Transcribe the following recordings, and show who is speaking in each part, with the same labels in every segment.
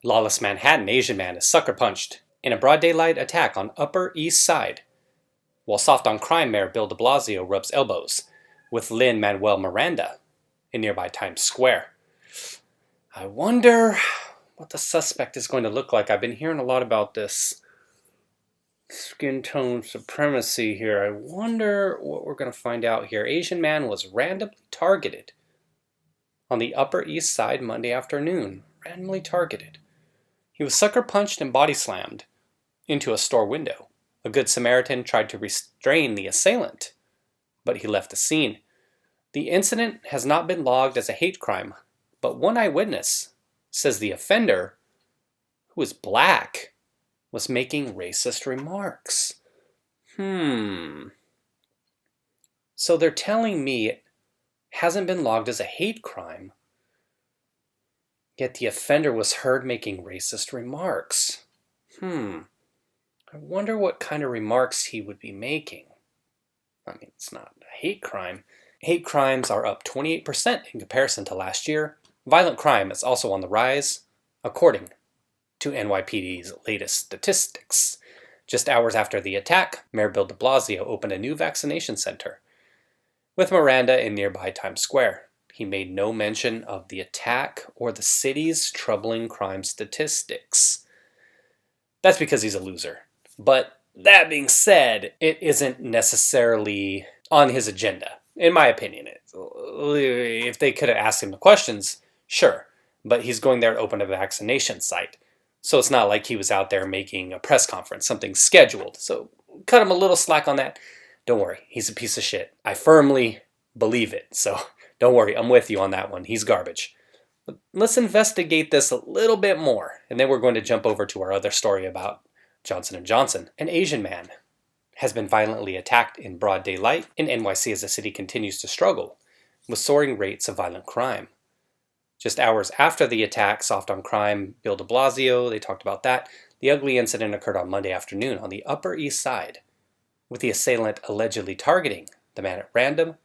Speaker 1: Lawless Manhattan Asian man is sucker punched in a broad daylight attack on Upper East Side, while soft on crime Mayor Bill de Blasio rubs elbows with Lin-Manuel Miranda in nearby Times Square. I wonder what the suspect is going to look like. I've been hearing a lot about this skin tone supremacy here. I wonder what we're going to find out here. Asian man was randomly targeted on the Upper East Side Monday afternoon. Randomly targeted. He was sucker punched and body slammed into a store window. A Good Samaritan tried to restrain the assailant, but he left the scene. The incident has not been logged as a hate crime, but one eyewitness says the offender, who is black, was making racist remarks. So they're telling me it hasn't been logged as a hate crime, yet the offender was heard making racist remarks. I wonder what kind of remarks he would be making. I mean, it's not a hate crime. Hate crimes are up 28% in comparison to last year. Violent crime is also on the rise, according to NYPD's latest statistics. Just hours after the attack, Mayor Bill de Blasio opened a new vaccination center with Miranda in nearby Times Square. He made no mention of the attack or the city's troubling crime statistics. That's because he's a loser. But that being said, it isn't necessarily on his agenda, in my opinion. If they could have asked him the questions, sure. But he's going there to open a vaccination site. So it's not like he was out there making a press conference, something scheduled. So cut him a little slack on that. Don't worry, he's a piece of shit. I firmly believe it. So don't worry, I'm with you on that one. He's garbage. But let's investigate this a little bit more. And then we're going to jump over to our other story about Johnson & Johnson. An Asian man has been violently attacked in broad daylight in NYC as the city continues to struggle with soaring rates of violent crime. Just hours after the attack, soft on crime, Bill de Blasio, they talked about that. The ugly incident occurred on Monday afternoon on the Upper East Side, with the assailant allegedly targeting the man at random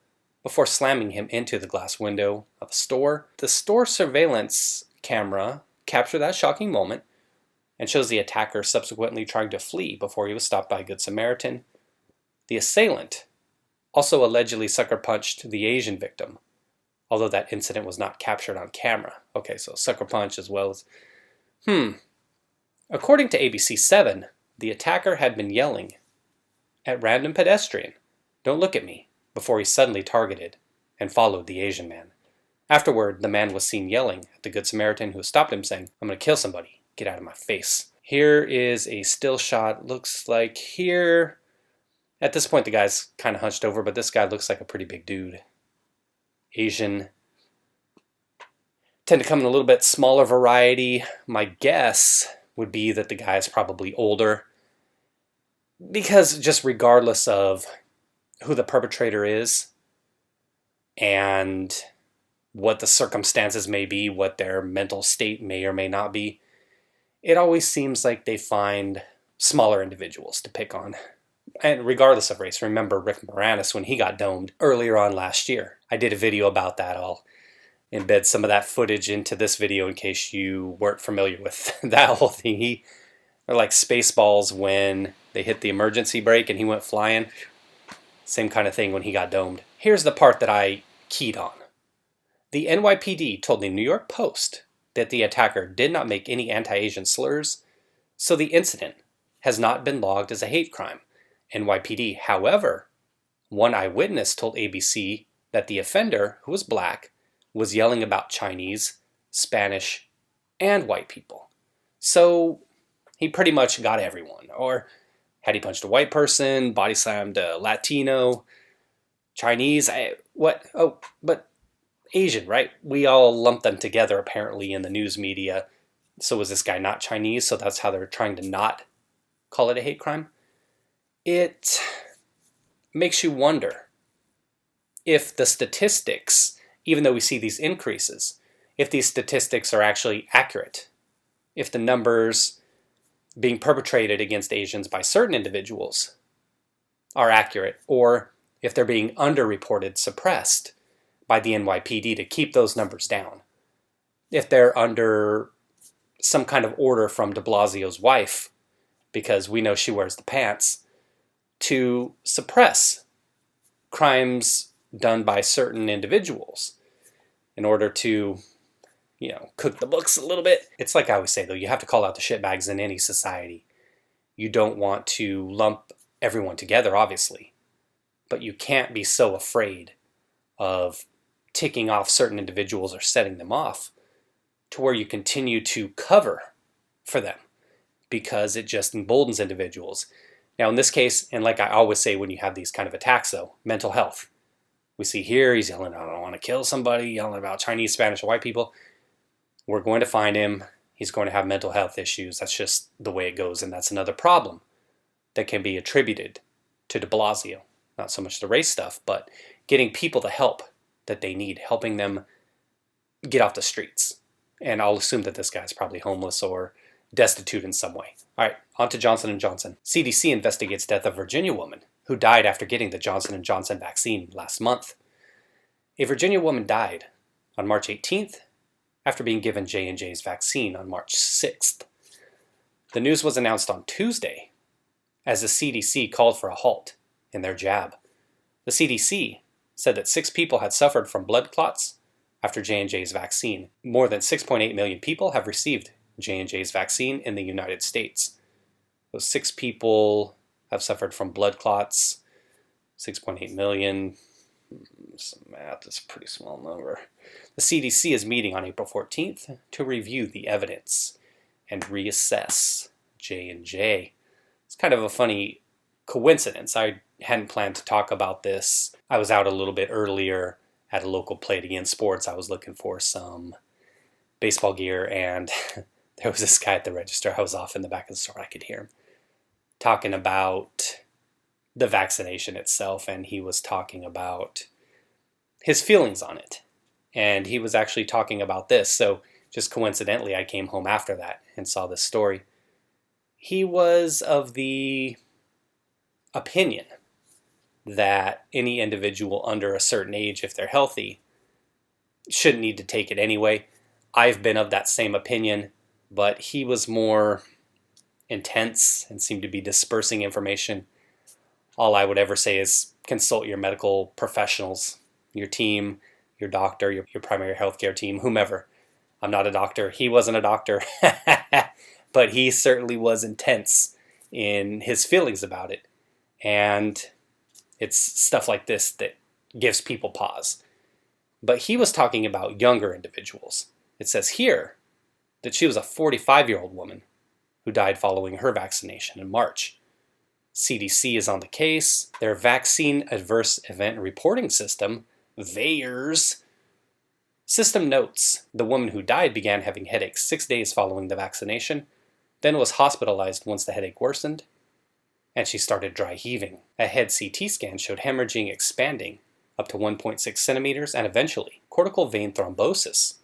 Speaker 1: before slamming him into the glass window of a store. The store surveillance camera captured that shocking moment and shows the attacker subsequently trying to flee before he was stopped by a Good Samaritan. The assailant also allegedly sucker punched the Asian victim, although that incident was not captured on camera. Okay, so sucker punch as well as... According to ABC 7, the attacker had been yelling at random pedestrian, "Don't look at me," before he suddenly targeted and followed the Asian man. Afterward, the man was seen yelling at the Good Samaritan who stopped him, saying, "I'm going to kill somebody. Get out of my face." Here is a still shot. Looks like here... At this point, the guy's kind of hunched over, but this guy looks like a pretty big dude. Asian tend to come in a little bit smaller variety. My guess would be that the guy is probably older, because just regardless of who the perpetrator is and what the circumstances may be, what their mental state may or may not be, it always seems like they find smaller individuals to pick on. And regardless of race, remember Rick Moranis when he got domed earlier on last year. I did a video about that. I'll embed some of that footage into this video in case you weren't familiar with that whole thing. They're like Spaceballs when they hit the emergency brake and he went flying. Same kind of thing when he got domed. Here's the part that I keyed on. The NYPD told the New York Post that the attacker did not make any anti-Asian slurs, so the incident has not been logged as a hate crime. NYPD, however, one eyewitness told ABC that the offender, who was black, was yelling about Chinese, Spanish, and white people. So he pretty much got everyone. Or had he punched a white person, body slammed a Latino, Chinese, but Asian, right? We all lump them together apparently in the news media. So was this guy not Chinese? So that's how they're trying to not call it a hate crime? It makes you wonder if the statistics, even though we see these increases, if these statistics are actually accurate, if the numbers being perpetrated against Asians by certain individuals are accurate, or if they're being underreported, suppressed by the NYPD to keep those numbers down. If they're under some kind of order from de Blasio's wife, because we know she wears the pants, to suppress crimes done by certain individuals in order to, cook the books a little bit. It's like I always say, though, you have to call out the shitbags in any society. You don't want to lump everyone together, obviously, but you can't be so afraid of ticking off certain individuals or setting them off to where you continue to cover for them, because it just emboldens individuals. Now, in this case, and like I always say when you have these kind of attacks, though, mental health. We see here, he's yelling, I don't want to kill somebody, yelling about Chinese, Spanish, or white people. We're going to find him. He's going to have mental health issues. That's just the way it goes, and that's another problem that can be attributed to de Blasio. Not so much the race stuff, but getting people the help that they need, helping them get off the streets. And I'll assume that this guy's probably homeless or destitute in some way. All right, on to Johnson & Johnson. CDC investigates death of Virginia woman who died after getting the Johnson & Johnson vaccine last month. A Virginia woman died on March 18th after being given J&J's vaccine on March 6th. The news was announced on Tuesday as the CDC called for a halt in their jab. The CDC said that 6 people had suffered from blood clots after J&J's vaccine. More than 6.8 million people have received J&J's vaccine in the United States. Those 6 people have suffered from blood clots. 6.8 million. Some math is a pretty small number. The CDC is meeting on April 14th to review the evidence and reassess J&J. It's kind of a funny coincidence. I hadn't planned to talk about this. I was out a little bit earlier at a local Play It Again Sports. I was looking for some baseball gear, and there was this guy at the register. I was off in the back of the store. I could hear him talking about the vaccination itself, and he was talking about his feelings on it. And he was actually talking about this. So just coincidentally, I came home after that and saw this story. He was of the opinion that any individual under a certain age, if they're healthy, shouldn't need to take it anyway. I've been of that same opinion, but he was more intense and seemed to be dispersing information. All I would ever say is consult your medical professionals, your team, your doctor, your primary healthcare team, whomever. I'm not a doctor. He wasn't a doctor, but he certainly was intense in his feelings about it. And it's stuff like this that gives people pause. But he was talking about younger individuals. It says here that she was a 45-year-old woman who died following her vaccination in March. CDC is on the case. Their Vaccine Adverse Event Reporting System, VAERS, system notes the woman who died began having headaches 6 days following the vaccination, then was hospitalized once the headache worsened, and she started dry heaving. A head CT scan showed hemorrhaging expanding up to 1.6 centimeters and eventually cortical vein thrombosis,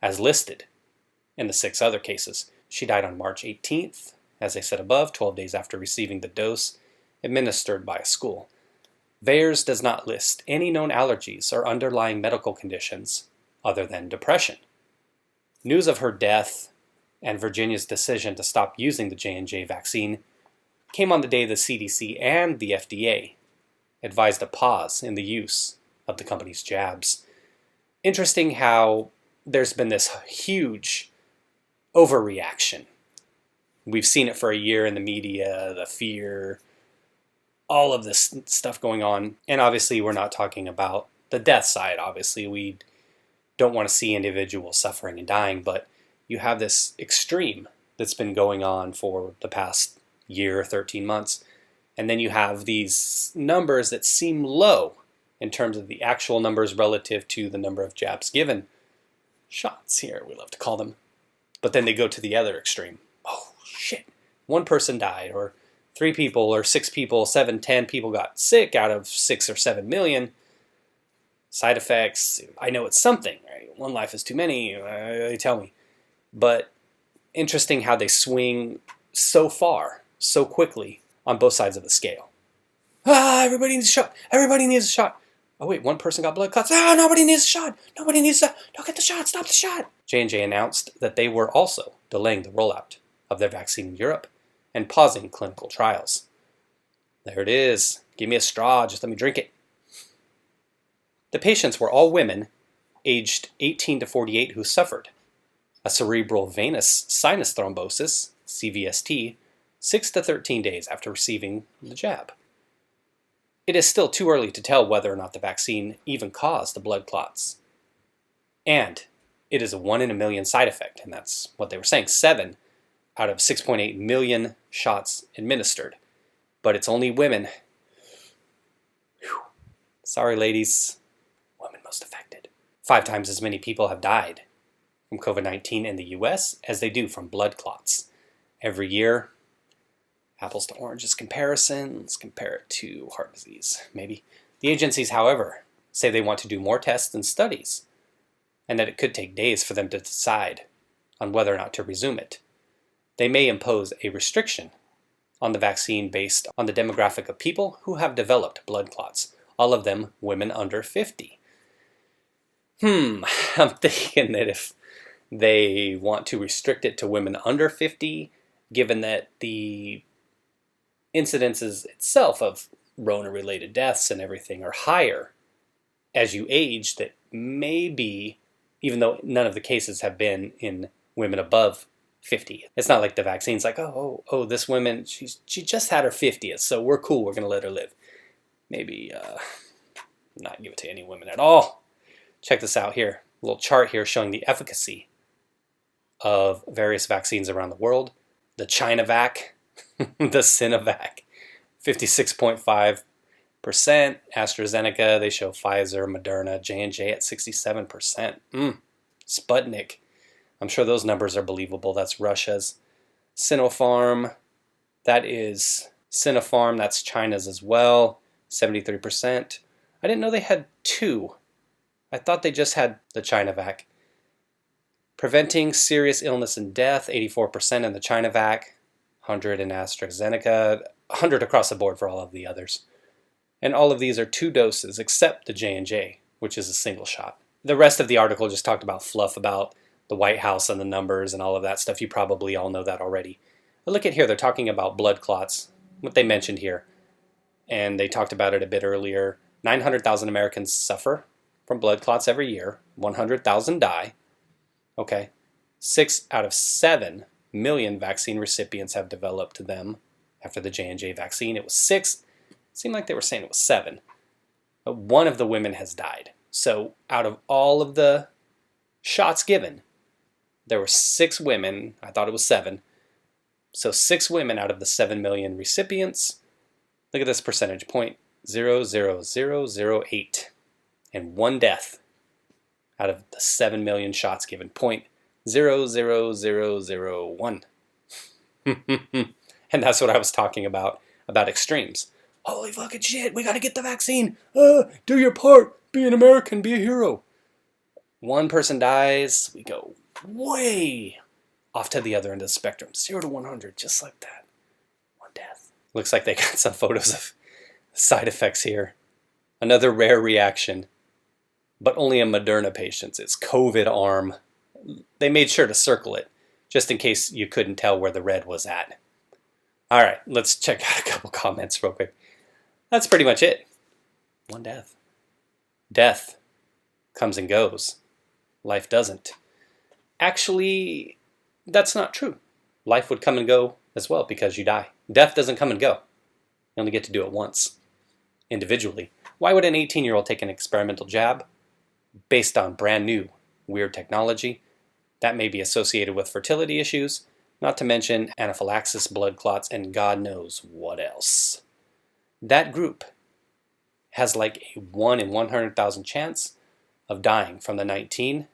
Speaker 1: as listed in the 6 other cases. She died on March 18th, as I said above, 12 days after receiving the dose administered by a school. VAERS does not list any known allergies or underlying medical conditions other than depression. News of her death and Virginia's decision to stop using the J&J vaccine came on the day the CDC and the FDA advised a pause in the use of the company's jabs. Interesting how there's been this huge overreaction. We've seen it for a year in the media, the fear, all of this stuff going on. And obviously we're not talking about the death side. Obviously we don't want to see individuals suffering and dying, but you have this extreme that's been going on for the past year, 13 months. And then you have these numbers that seem low in terms of the actual numbers relative to the number of jabs given. Shots here, we love to call them. But then they go to the other extreme. Oh, shit. 1 person died, or 3 people, or 6 people, 7, 10 people got sick out of 6 or 7 million. Side effects, I know it's something, right? 1 life is too many, they tell me. But interesting how they swing so far, so quickly, on both sides of the scale. Everybody needs a shot. Everybody needs a shot. Oh wait, one person got blood clots. Ah, nobody needs a shot. Nobody needs a, don't get the shot, stop the shot. J&J announced that they were also delaying the rollout of their vaccine in Europe and pausing clinical trials. There it is. Give me a straw, just let me drink it. The patients were all women aged 18 to 48 who suffered a cerebral venous sinus thrombosis, CVST, 6 to 13 days after receiving the jab. It is still too early to tell whether or not the vaccine even caused the blood clots. And it is a 1 in a million side effect, and that's what they were saying, 7 out of 6.8 million shots administered. But it's only women. Whew. Sorry, ladies. Women most affected. 5 times as many people have died from COVID-19 in the US as they do from blood clots. Every year, apples to oranges comparison, let's compare it to heart disease, maybe. The agencies, however, say they want to do more tests and studies, and that it could take days for them to decide on whether or not to resume it. They may impose a restriction on the vaccine based on the demographic of people who have developed blood clots, all of them women under 50. I'm thinking that if they want to restrict it to women under 50, given that the incidences itself of Rona-related deaths and everything are higher as you age, that maybe, even though none of the cases have been in women above 50. It's not like the vaccine's like, oh, this woman, she just had her 50th, so we're cool, we're going to let her live. Maybe not give it to any women at all. Check this out here. A little chart here showing the efficacy of various vaccines around the world. The China-Vac, the Sinovac, 56.5%. AstraZeneca, they show Pfizer, Moderna, J&J at 67%. Sputnik, I'm sure those numbers are believable. That's Russia's. Sinopharm, that's China's as well, 73%. I didn't know they had 2. I thought they just had the China-Vac. Preventing serious illness and death, 84% in the China-Vac, 100 in AstraZeneca, 100 across the board for all of the others. And all of these are 2 doses, except the J&J, which is a single shot. The rest of the article just talked about fluff about the White House and the numbers and all of that stuff. You probably all know that already. But look at here, they're talking about blood clots, what they mentioned here. And they talked about it a bit earlier. 900,000 Americans suffer from blood clots every year. 100,000 die. Okay. 6 out of 7 million vaccine recipients have developed them after the J&J vaccine. It was 6. It seemed like they were saying it was 7. But 1 of the women has died. So out of all of the shots given, there were 6 women. I thought it was 7. So 6 women out of the 7 million recipients. Look at this percentage, 0.00008. And 1 death out of the 7 million shots given, 0.00001. And that's what I was talking about extremes. Holy fucking shit, we gotta get the vaccine. Do your part. Be an American, be a hero. 1 person dies, we go way off to the other end of the spectrum. 0 to 100, just like that. 1 death. Looks like they got some photos of side effects here. Another rare reaction, but only in Moderna patients. It's COVID arm. They made sure to circle it, just in case you couldn't tell where the red was at. All right, let's check out a couple comments real quick. That's pretty much it. 1 death. Death comes and goes. Life doesn't. Actually, that's not true. Life would come and go as well because you die. Death doesn't come and go. You only get to do it once, individually. Why would an 18-year-old take an experimental jab based on brand new, weird technology that may be associated with fertility issues, not to mention anaphylaxis, blood clots, and God knows what else? That group has like a 1 in 100,000 chance of dying from the 19,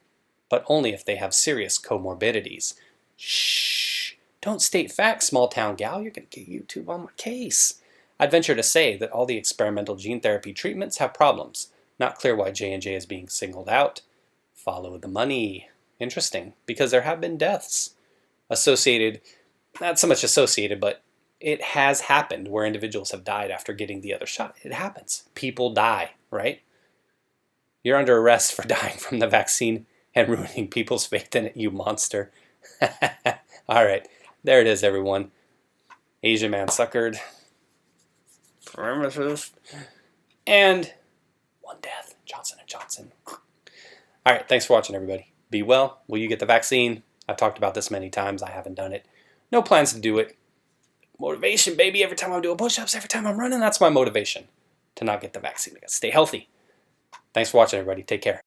Speaker 1: but only if they have serious comorbidities. Shh! Don't state facts, small town gal. You're going to get YouTube on my case. I'd venture to say that all the experimental gene therapy treatments have problems. Not clear why J&J is being singled out. Follow the money. Interesting, because there have been deaths associated, not so much associated, but it has happened where individuals have died after getting the other shot. It happens. People die, right? You're under arrest for dying from the vaccine and ruining people's faith in it, you monster. All right, there it is, everyone. Asian man suckered. And one death, Johnson & Johnson. All right, thanks for watching, everybody. Be well. Will you get the vaccine? I've talked about this many times. I haven't done it. No plans to do it. Motivation, baby. Every time I'm doing push-ups, every time I'm running, that's my motivation to not get the vaccine. I gotta stay healthy. Thanks for watching, everybody. Take care.